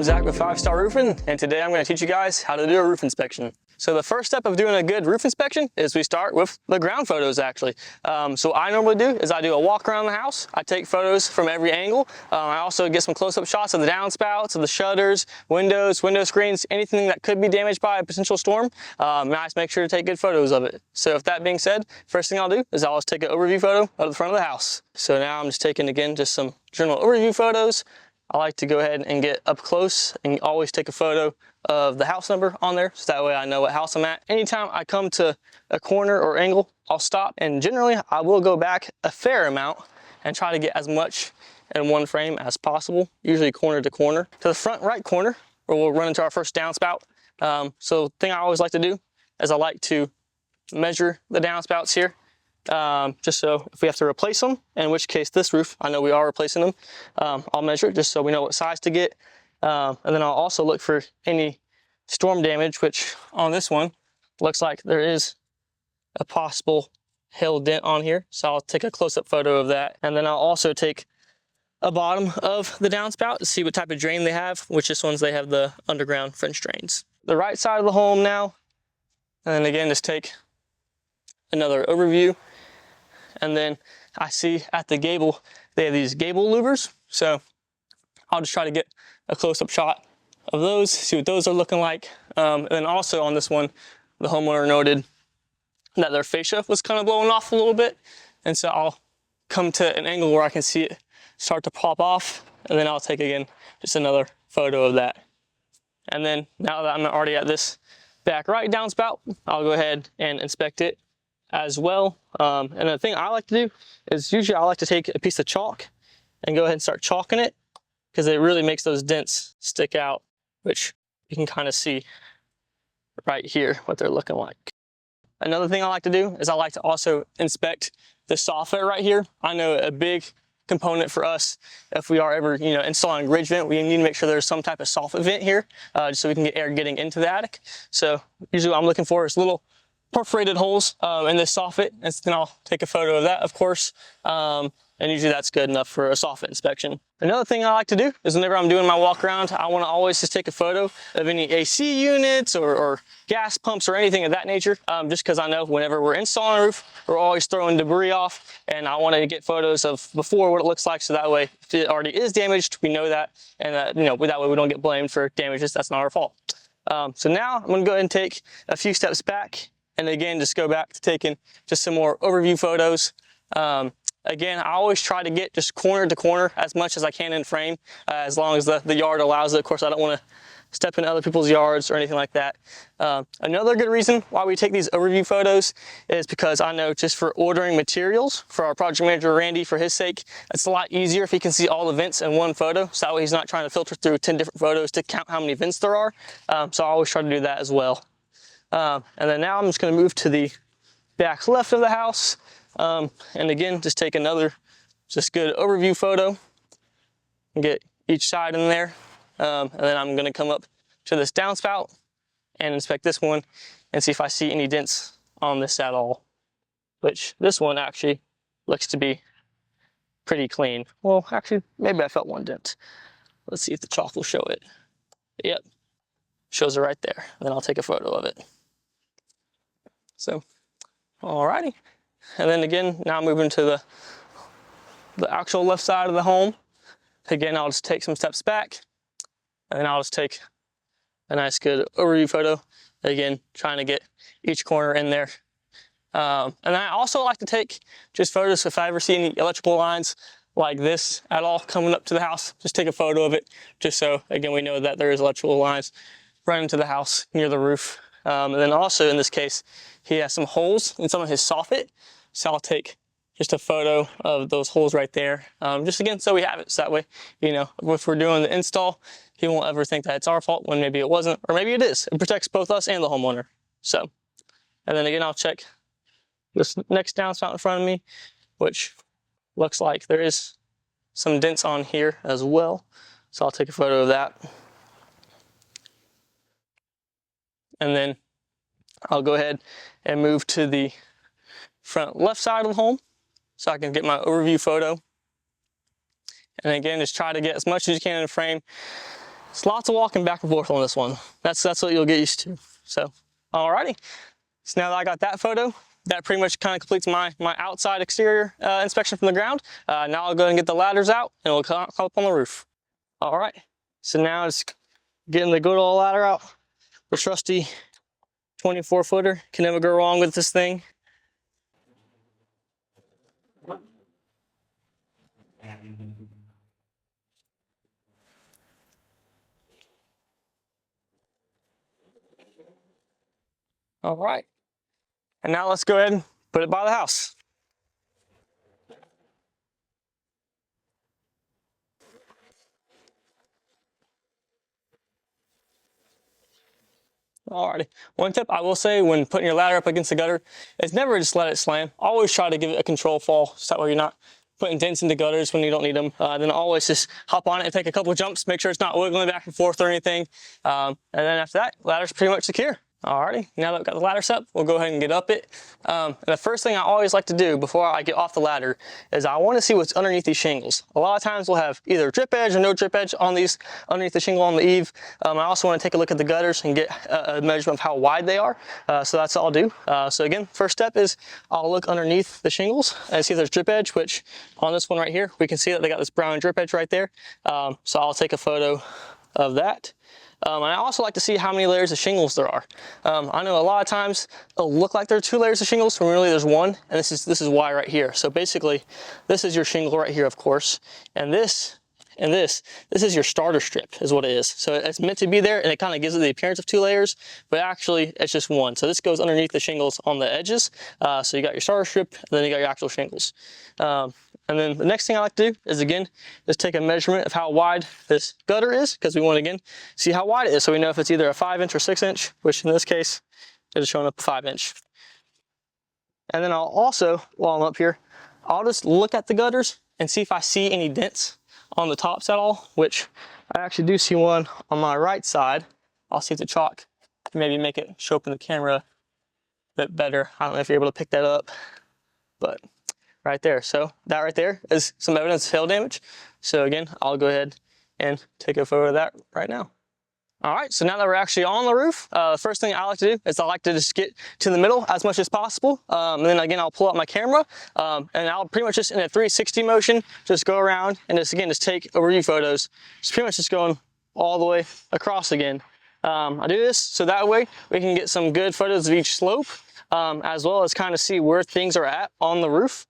I'm Zach with 5 Star Roofing, and today I'm going to teach you guys how to do a roof inspection. So the first step of doing a good roof inspection is we start with the ground photos actually. So what I normally do is I do a walk around the house. I take photos from every angle. I also get some close-up shots of the downspouts, of the shutters, windows, window screens, anything that could be damaged by a potential storm. And I just make sure to take good photos of it. So with that being said, first thing I'll do is I'll always take an overview photo of the front of the house. So now I'm just taking again just some general overview photos. I like to go ahead and get up close and always take a photo of the house number on there, so that way I know what house I'm at. Anytime I come to a corner or angle, I'll stop, and generally I will go back a fair amount and try to get as much in one frame as possible, usually corner to corner. To the front right corner, where we'll run into our first downspout. So the thing I always like to do is I like to measure the downspouts here. Just so if we have to replace them, in which case this roof, I know we are replacing them, I'll measure it just so we know what size to get. And then I'll also look for any storm damage, which on this one looks like there is a possible hail dent on here. So I'll take a close-up photo of that. And then I'll also take a bottom of the downspout to see what type of drain they have, which this one's they have the underground French drains. The right side of the home now, and then again just take another overview. And then I see at the gable, they have these gable louvers. So I'll just try to get a close-up shot of those, see what those are looking like. And then also on this one, the homeowner noted that their fascia was kind of blowing off a little bit. And so I'll come to an angle where I can see it start to pop off. And then I'll take again, just another photo of that. And then now that I'm already at this back right downspout, I'll go ahead and inspect it as well. And the thing I like to do is usually I like to take a piece of chalk and go ahead and start chalking it, because it really makes those dents stick out, which you can kind of see right here what they're looking like. Another thing I like to do is I like to also inspect the soffit right here. I know a big component for us, if we are ever installing a ridge vent, we need to make sure there's some type of soffit vent here, just so we can get air getting into the attic. So usually what I'm looking for is little perforated holes in this soffit, and then I'll take a photo of that, of course. And usually that's good enough for a soffit inspection. Another thing I like to do is whenever I'm doing my walk around, I want to always just take a photo of any AC units or gas pumps or anything of that nature, just because I know whenever we're installing a roof, we're always throwing debris off, and I want to get photos of before what it looks like, so that way if it already is damaged, we know that, and that way we don't get blamed for damages. That's not our fault. So now I'm going to go ahead and take a few steps back, and again just go back to taking just some more overview photos. Again, I always try to get just corner to corner as much as I can in frame, as long as the yard allows it. Of course, I don't want to step in other people's yards or anything like that. Another good reason why we take these overview photos is because I know just for ordering materials for our project manager, Randy, for his sake, it's a lot easier if he can see all the vents in one photo. So that way he's not trying to filter through 10 different photos to count how many vents there are. So I always try to do that as well. And then now I'm just going to move to the back left of the house. And again, just take another just good overview photo and get each side in there. And then I'm going to come up to this downspout and inspect this one and see if I see any dents on this at all, which this one actually looks to be pretty clean. Well, actually, maybe I felt one dent. Let's see if the chalk will show it. Yep, shows it right there. And then I'll take a photo of it. So, alrighty. And then again, now moving to the actual left side of the home. Again, I'll just take some steps back, and then I'll just take a nice good overview photo. Again, trying to get each corner in there. And I also like to take just photos if I ever see any electrical lines like this at all coming up to the house. Just take a photo of it, just so, again, we know that there is electrical lines running to the house near the roof. And then also in this case, he has some holes in some of his soffit. So I'll take just a photo of those holes right there. Just again, so we have it. So that way, if we're doing the install, he won't ever think that it's our fault when maybe it wasn't, or maybe it is. It protects both us and the homeowner. So, and then again, I'll check this next downspout in front of me, which looks like there is some dents on here as well. So I'll take a photo of that. And then I'll go ahead and move to the front left side of the home so I can get my overview photo. And again, just try to get as much as you can in the frame. It's lots of walking back and forth on this one. That's what you'll get used to. So, alrighty. So now that I got that photo, that pretty much kind of completes my outside exterior inspection from the ground. Now I'll go and get the ladders out and we'll come up on the roof. All right, so now it's getting the good old ladder out. The trusty 24-footer, can never go wrong with this thing. All right, and now let's go ahead and put it by the house. Alrighty. One tip I will say when putting your ladder up against the gutter is never just let it slam. Always try to give it a control fall, so that way you're not putting dents into gutters when you don't need them. Then always just hop on it and take a couple jumps, make sure it's not wiggling back and forth or anything. And then after that, ladder's pretty much secure. Alrighty, now that we've got the ladder set up, we'll go ahead and get up it. And the first thing I always like to do before I get off the ladder is I want to see what's underneath these shingles. A lot of times we'll have either drip edge or no drip edge on these underneath the shingle on the eave. I also want to take a look at the gutters and get a measurement of how wide they are. So that's all I'll do. So again, first step is I'll look underneath the shingles and see if there's drip edge, which on this one right here, we can see that they got this brown drip edge right there. So I'll take a photo of that. And I also like to see how many layers of shingles there are. I know a lot of times it'll look like there are 2 layers of shingles when really there's 1, and this is why right here. So basically, this is your shingle right here, of course, and this is your starter strip is what it is. So it's meant to be there, and it kind of gives it the appearance of 2 layers, but actually it's just 1. So this goes underneath the shingles on the edges. So you got your starter strip, and then you got your actual shingles. And then the next thing I like to do is, again, just take a measurement of how wide this gutter is, because we want to, again, see how wide it is. So we know if it's either a 5-inch or 6-inch, which in this case, it is showing up a 5-inch. And then I'll also, while I'm up here, I'll just look at the gutters and see if I see any dents on the tops at all, which I actually do see one on my right side. I'll see if the chalk can maybe make it show up in the camera a bit better. I don't know if you're able to pick that up, but right there. So that right there is some evidence of hail damage. So again, I'll go ahead and take a photo of that right now. All right, so now that we're actually on the roof, the first thing I like to do is I like to just get to the middle as much as possible. And then again, I'll pull out my camera and I'll pretty much just in a 360 motion, just go around and just take overview photos. It's pretty much just going all the way across again. I do this so that way we can get some good photos of each slope, as well as kind of see where things are at on the roof.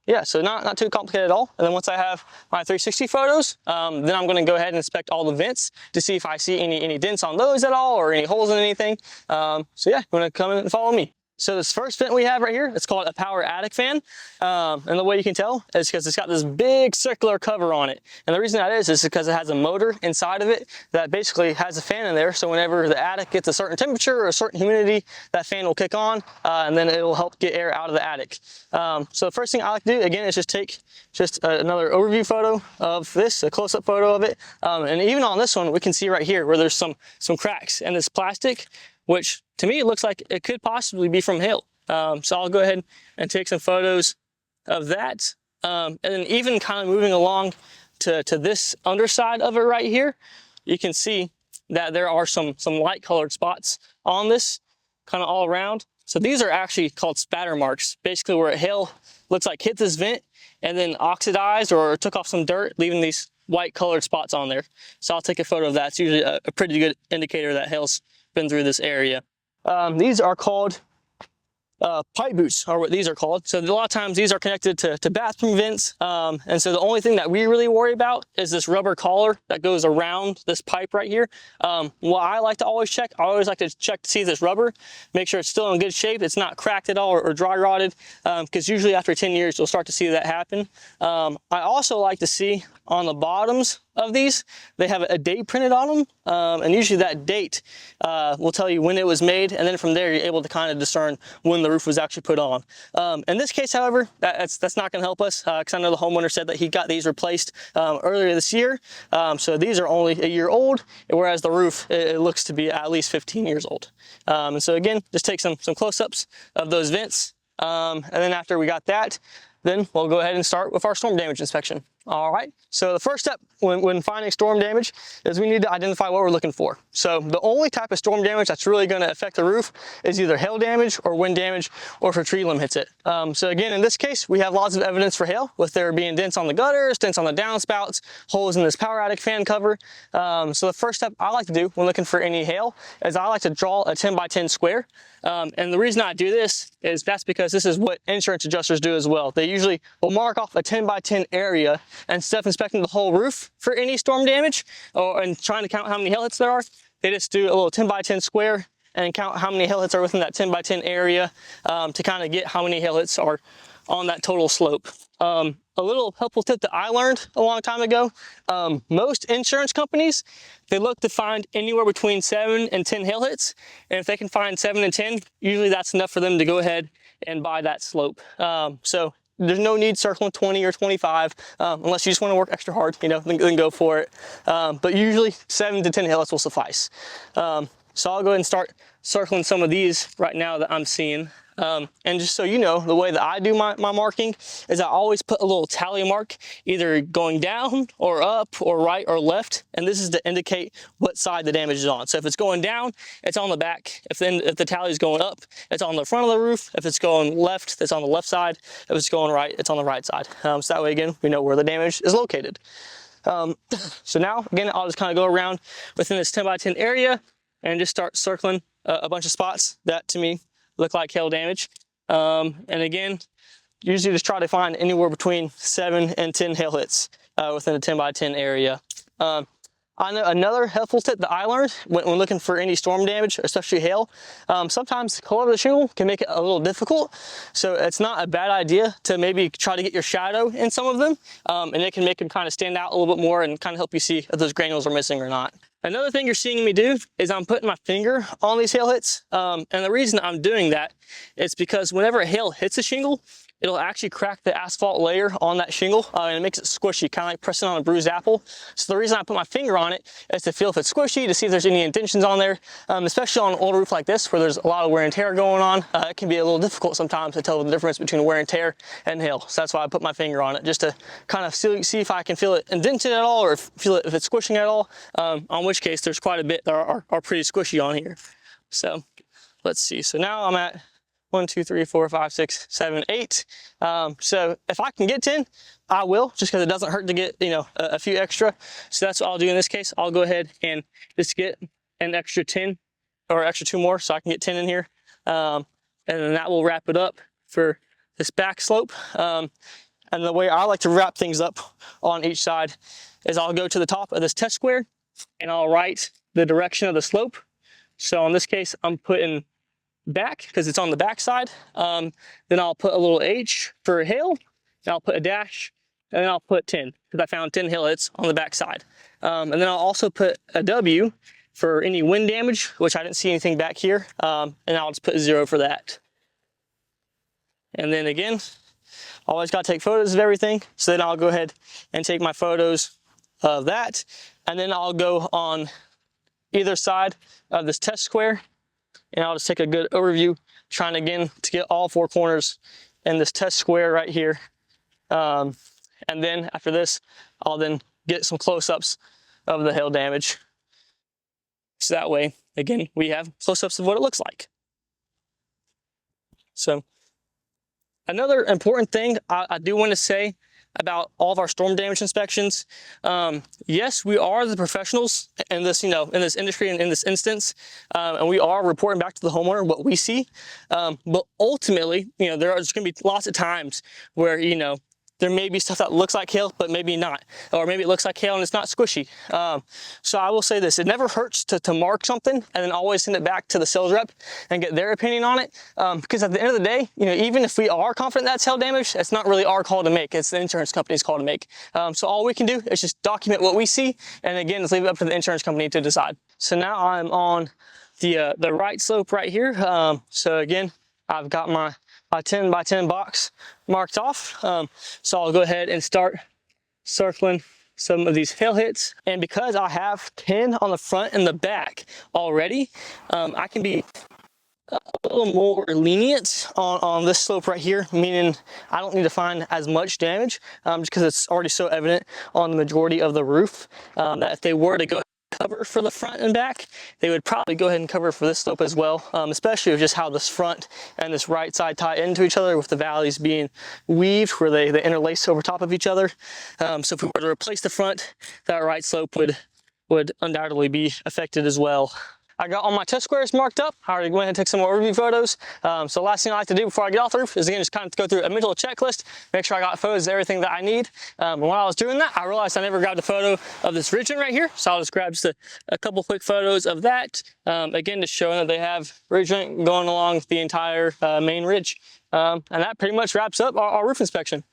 Yeah, so not too complicated at all. And then once I have my 360 photos, then I'm going to go ahead and inspect all the vents to see if I see any dents on those at all or any holes in anything. So yeah, you want to come in and follow me. So this first vent we have right here, it's called a power attic fan. And the way you can tell is because it's got this big circular cover on it. And the reason that is because it has a motor inside of it that basically has a fan in there. So whenever the attic gets a certain temperature or a certain humidity, that fan will kick on and then it will help get air out of the attic. So the first thing I like to do, again, is just take another overview photo of this, a close-up photo of it. And even on this one, we can see right here where there's some cracks in this plastic, which to me, it looks like it could possibly be from hail. So I'll go ahead and take some photos of that. And then even kind of moving along to this underside of it right here, you can see that there are some light colored spots on this kind of all around. So these are actually called spatter marks, basically where hail looks like hit this vent and then oxidized or took off some dirt, leaving these white colored spots on there. So I'll take a photo of that. It's usually a pretty good indicator that hail's been through this area. These are called pipe boots, are what these are called. So a lot of times these are connected to bathroom vents. And so the only thing that we really worry about is this rubber collar that goes around this pipe right here. What I like to always check, I always like to check to see this rubber, make sure it's still in good shape, it's not cracked at all or dry rotted, because usually after 10 years you'll start to see that happen. I also like to see on the bottoms of these, they have a date printed on them, and usually that date will tell you when it was made, and then from there you're able to kind of discern when the roof was actually put on. In this case, however, that's not going to help us, because I know the homeowner said that he got these replaced earlier this year, so these are only a year old, whereas the roof, it looks to be at least 15 years old. And so again, just take some close-ups of those vents, and then after we got that, then we'll go ahead and start with our storm damage inspection. All right, so the first step when finding storm damage is we need to identify what we're looking for. So the only type of storm damage that's really going to affect the roof is either hail damage or wind damage, or if a tree limb hits it. So again, in this case, we have lots of evidence for hail, with there being dents on the gutters, dents on the downspouts, holes in this power attic fan cover. So the first step I like to do when looking for any hail is I like to draw a 10 by 10 square. And the reason I do this is that's because this is what insurance adjusters do as well. They usually will mark off a 10 by 10 area, and instead of inspecting the whole roof for any storm damage and trying to count how many hail hits there are, they just do a little 10 by 10 square and count how many hail hits are within that 10 by 10 area to kind of get how many hail hits are on that total slope. A little helpful tip that I learned a long time ago, most insurance companies, they look to find anywhere between 7 and 10 hail hits. And if they can find 7 and 10, usually that's enough for them to go ahead and buy that slope. So there's no need circling 20 or 25, unless you just want to work extra hard, you know, then go for it. But usually 7 to 10 hail hits will suffice. So I'll go ahead and start circling some of these right now that I'm seeing. And just so you know, the way that I do my marking is I always put a little tally mark, either going down or up or right or left. And this is to indicate what side the damage is on. So if it's going down, it's on the back. If the tally is going up, it's on the front of the roof. If it's going left, it's on the left side. If it's going right, it's on the right side. So that way, again, we know where the damage is located. So now, again, I'll just kind of go around within this 10 by 10 area and just start circling a bunch of spots that, to me, look like hail damage. And again, usually just try to find anywhere between 7 and 10 hail hits within a 10 by 10 area. I know another helpful tip that I learned when looking for any storm damage, especially hail, sometimes the color of the shingle can make it a little difficult. So it's not a bad idea to maybe try to get your shadow in some of them, and it can make them kind of stand out a little bit more and kind of help you see if those granules are missing or not. Another thing you're seeing me do is I'm putting my finger on these hail hits. And the reason I'm doing that is because whenever a hail hits a shingle, it'll actually crack the asphalt layer on that shingle, and it makes it squishy, kind of like pressing on a bruised apple. So the reason I put my finger on it is to feel if it's squishy, to see if there's any indentions on there, especially on an old roof like this where there's a lot of wear and tear going on. It can be a little difficult sometimes to tell the difference between wear and tear and hail. So that's why I put my finger on it, just to kind of see if I can feel it indented at all, or feel it if it's squishing at all, on which case there's quite a bit that are pretty squishy on here. So let's see. So now I'm at 1, 2, 3, 4, 5, 6, 7, 8. So if I can get 10, I will, just because it doesn't hurt to get, you know, a few extra. So that's what I'll do in this case. I'll go ahead and just get an extra 10 or extra 2 more so I can get 10 in here. And then that will wrap it up for this back slope. And the way I like to wrap things up on each side is I'll go to the top of this test square and I'll write the direction of the slope. So in this case, I'm putting back because it's on the back side. Then I'll put a little H for hail, and I'll put a dash, and then I'll put 10 because I found 10 hail hits on the back side. And then I'll also put a W for any wind damage, which I didn't see anything back here, and I'll just put 0 for that. And then again, always got to take photos of everything, so then I'll go ahead and take my photos of that, and then I'll go on either side of this test square, and I'll just take a good overview, trying again to get all 4 corners in this test square right here. And then after this, I'll then get some close-ups of the hail damage. So that way, again, we have close-ups of what it looks like. So another important thing I do want to say about all of our storm damage inspections. Yes, we are the professionals in this, you know, in this industry and in this instance, and we are reporting back to the homeowner what we see. But ultimately, you know, there's going to be lots of times where, you know, there may be stuff that looks like hail, but maybe not. Or maybe it looks like hail and it's not squishy. So I will say this, it never hurts to mark something and then always send it back to the sales rep and get their opinion on it. Because at the end of the day, you know, even if we are confident that's hail damage, it's not really our call to make. It's the insurance company's call to make. So all we can do is just document what we see. And again, just leave it up to the insurance company to decide. So now I'm on the right slope right here. So again, I've got my 10 by 10 box marked off. So I'll go ahead and start circling some of these hail hits. And because I have 10 on the front and the back already, I can be a little more lenient on this slope right here, meaning I don't need to find as much damage just because it's already so evident on the majority of the roof that if they were to go cover for the front and back, they would probably go ahead and cover for this slope as well, especially with just how this front and this right side tie into each other with the valleys being weaved where they interlace over top of each other. So if we were to replace the front, that right slope would undoubtedly be affected as well. I got all my test squares marked up. I already went ahead and took some more overview photos. So last thing I like to do before I get off the roof is again just kind of go through a mental checklist, make sure I got photos of everything that I need. And while I was doing that, I realized I never grabbed a photo of this ridge joint right here. So I'll just grab just a couple quick photos of that. Again, just showing that they have ridge joint going along the entire main ridge. And that pretty much wraps up our roof inspection.